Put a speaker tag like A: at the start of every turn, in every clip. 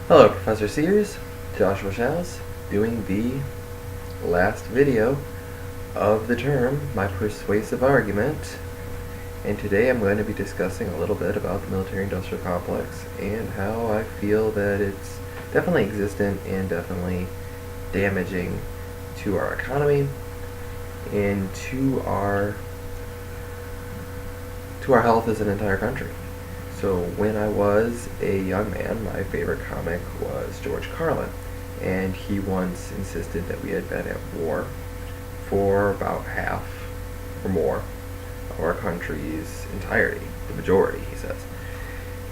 A: Hello, Professor Sears. Joshua Schaus, doing the last video of the term, My Persuasive Argument. And today I'm going to be discussing a little bit about the military-industrial complex and how I feel that it's definitely existent and definitely damaging to our economy and to our health as an entire country. So when I was a young man, my favorite comic was George Carlin, and he once insisted that we had been at war for about half or more of our country's entirety, the majority, he says.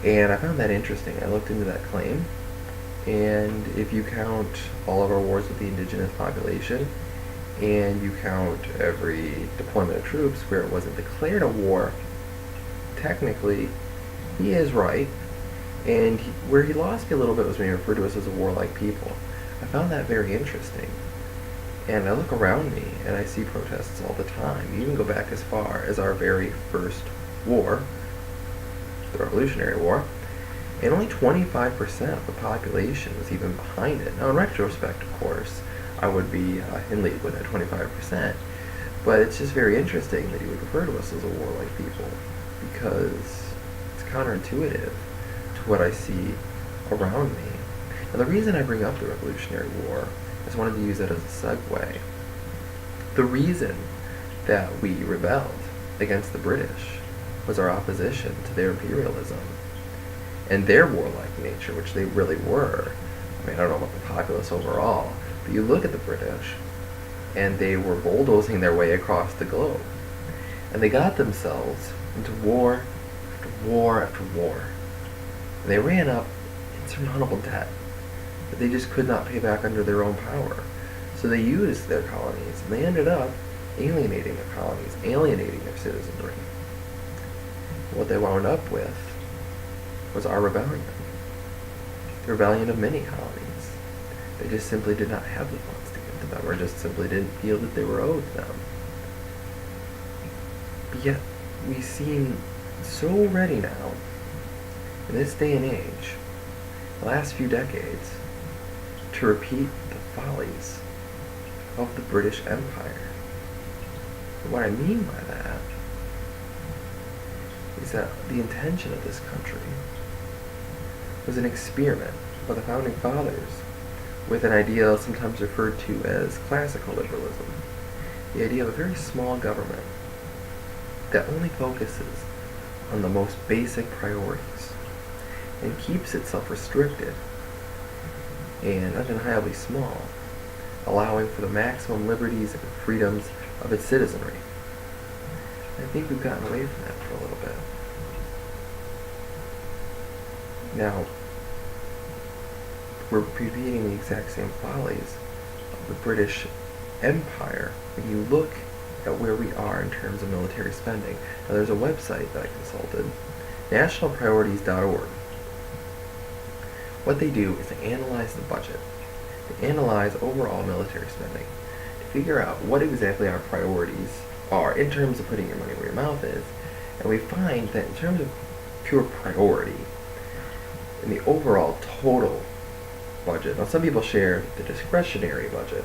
A: And I found that interesting. I looked into that claim, and if you count all of our wars with the indigenous population, and you count every deployment of troops where it wasn't declared a war, technically, he is right, and where he lost me a little bit was when he referred to us as a warlike people. I found that very interesting, and I look around me and I see protests all the time. You even go back as far as our very first war, the Revolutionary War, and only 25% of the population was even behind it. Now, in retrospect, of course, I would be in league with that 25%, but it's just very interesting that he would refer to us as a warlike people, because counterintuitive to what I see around me. Now, the reason I bring up the Revolutionary War is I wanted to use it as a segue. The reason that we rebelled against the British was our opposition to their imperialism and their warlike nature, which they really were. I mean, I don't know about the populace overall, but you look at the British, and they were bulldozing their way across the globe. And they got themselves into war after war. And they ran up insurmountable debt that they just could not pay back under their own power. So they used their colonies, and they ended up alienating their colonies, alienating their citizenry. What they wound up with was our rebellion. The rebellion of many colonies. They just simply did not have the funds to give to them, or just simply didn't feel that they were owed them. But yet, we seem so ready now, in this day and age, the last few decades, to repeat the follies of the British Empire. And what I mean by that is that the intention of this country was an experiment by the Founding Fathers with an ideal sometimes referred to as classical liberalism. The idea of a very small government that only focuses on the most basic priorities and keeps itself restricted and undeniably small, allowing for the maximum liberties and freedoms of its citizenry. I think we've gotten away from that for a little bit. Now, we're repeating the exact same follies of the British Empire when you look at where we are in terms of military spending. Now, there's a website that I consulted, nationalpriorities.org. What they do is they analyze the budget. They analyze overall military spending to figure out what exactly our priorities are in terms of putting your money where your mouth is. And we find that in terms of pure priority, in the overall total budget, now some people share the discretionary budget,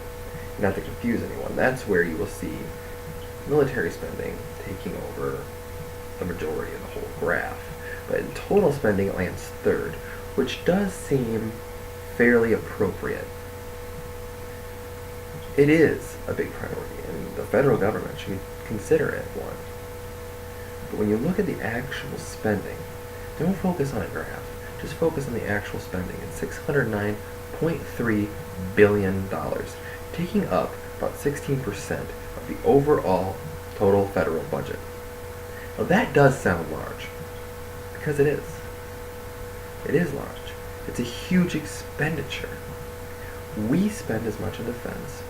A: not to confuse anyone, that's where you will see military spending taking over the majority of the whole graph. But in total spending, it lands third, which does seem fairly appropriate. It is a big priority, and the federal government should consider it one. But when you look at the actual spending, don't focus on a graph, just focus on the actual spending. It's $609.3 billion, taking up about 16% of the overall total federal budget. Now that does sound large, because it is. It is large. It's a huge expenditure. We spend as much on defense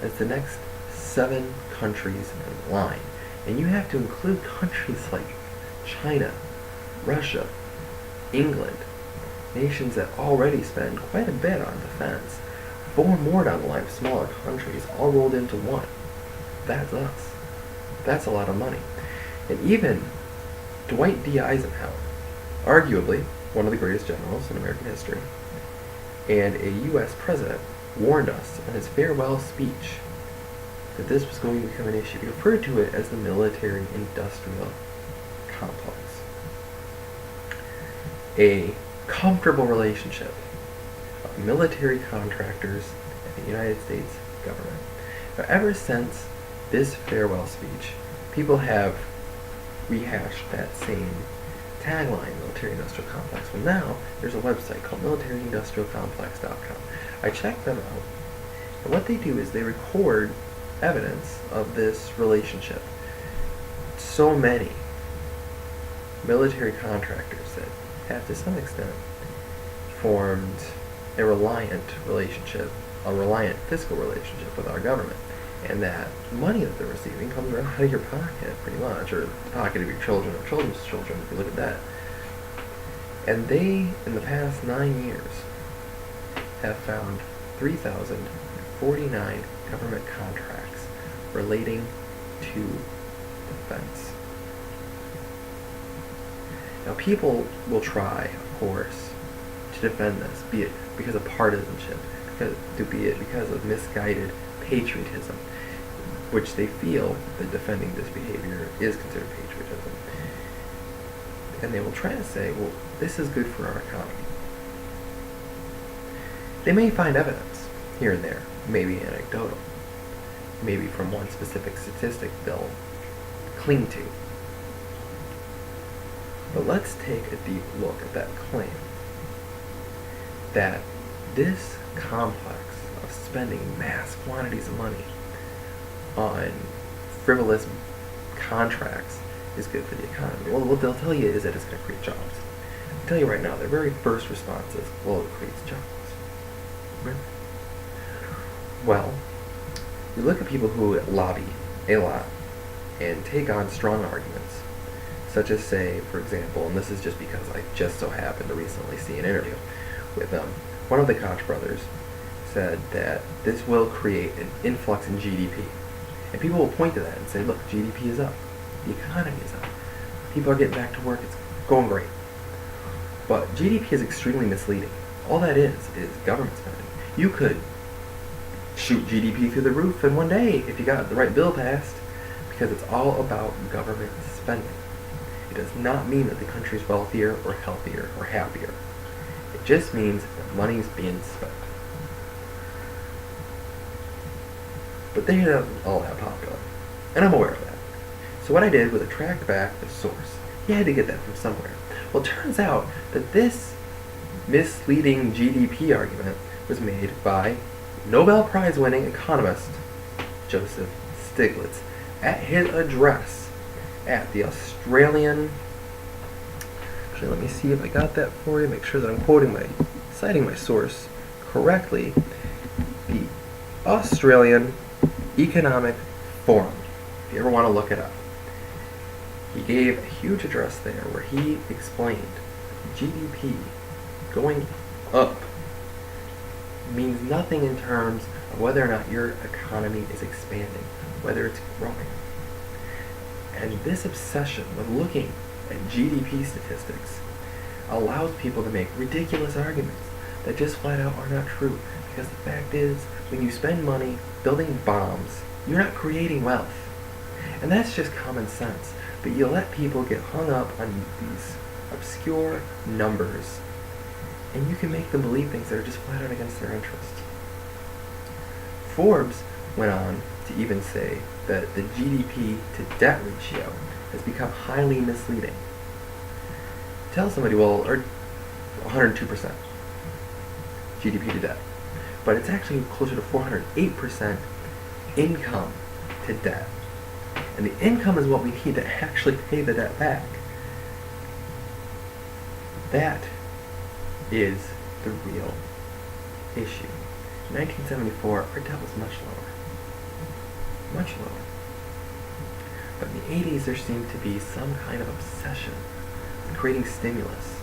A: as the next 7 countries in line. And you have to include countries like China, Russia, England, nations that already spend quite a bit on defense. 4 more down the line of smaller countries, all rolled into one. That's us. That's a lot of money. And even Dwight D. Eisenhower, arguably one of the greatest generals in American history, And a U.S. president warned us in his farewell speech that this was going to become an issue. He referred to it as the military-industrial complex. A comfortable relationship of military contractors and the United States government. Now, ever since this farewell speech, people have rehashed that same tagline, military-industrial complex. Well, now there's a website called military-industrial-complex.com. I checked them out, and what they do is they record evidence of this relationship. So many military contractors that have, to some extent, formed a reliant relationship, a reliant fiscal relationship with our government. And that money that they're receiving comes right out of your pocket, pretty much, or the pocket of your children or children's children, if you look at that. And they, in the past 9 years, have found 3,049 government contracts relating to defense. Now, people will try, of course, to defend this, be it because of partisanship, be it because of misguided patriotism, which they feel that defending this behavior is considered patriotism. And they will try to say, well, this is good for our economy. They may find evidence here and there, maybe anecdotal, maybe from one specific statistic they'll cling to. But let's take a deep look at that claim that this complex of spending mass quantities of money on frivolous contracts is good for the economy. Well, what they'll tell you is that it's going to create jobs. I'll tell you right now, their very first response is, well, it creates jobs. Really? Well, you look at people who lobby a lot and take on strong arguments, such as, say, for example, and this is just because I just so happened to recently see an interview with one of the Koch brothers said that this will create an influx in GDP. And people will point to that and say, look, GDP is up. The economy is up. People are getting back to work. It's going great. But GDP is extremely misleading. All that is government spending. You could shoot GDP through the roof in one day if you got the right bill passed, because it's all about government spending. It does not mean that the country's wealthier or healthier or happier. It just means that money's being spent. But they are not all that popular, and I'm aware of that. So what I did was I tracked back the source. You had to get that from somewhere. Well, it turns out that this misleading GDP argument was made by Nobel Prize-winning economist Joseph Stiglitz at his address at the Australian... Actually, let me see if I got that for you, make sure that I'm citing my source correctly. The Australian Economic Forum, if you ever want to look it up. He gave a huge address there where he explained GDP going up means nothing in terms of whether or not your economy is expanding, whether it's growing. And this obsession with looking at GDP statistics allows people to make ridiculous arguments that just flat out are not true. Because the fact is, when you spend money building bombs, you're not creating wealth. And that's just common sense. But you let people get hung up on these obscure numbers, and you can make them believe things that are just flat out against their interest. Forbes went on to even say that the GDP to debt ratio has become highly misleading. Tell somebody, well, or 102% GDP to debt. But it's actually closer to 408% income to debt. And the income is what we need to actually pay the debt back. That is the real issue. In 1974, our debt was much lower. Much lower. But in the 80s, there seemed to be some kind of obsession with creating stimulus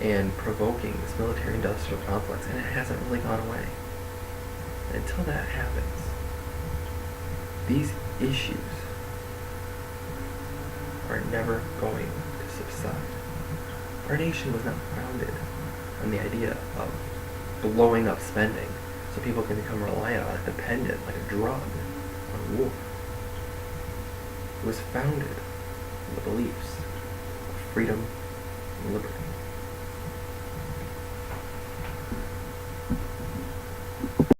A: and provoking this military-industrial complex, and it hasn't really gone away. And until that happens, these issues are never going to subside. Our nation was not founded on the idea of blowing up spending so people can become reliant on it, dependent, like a drug, on war. It was founded on the beliefs of freedom and liberty.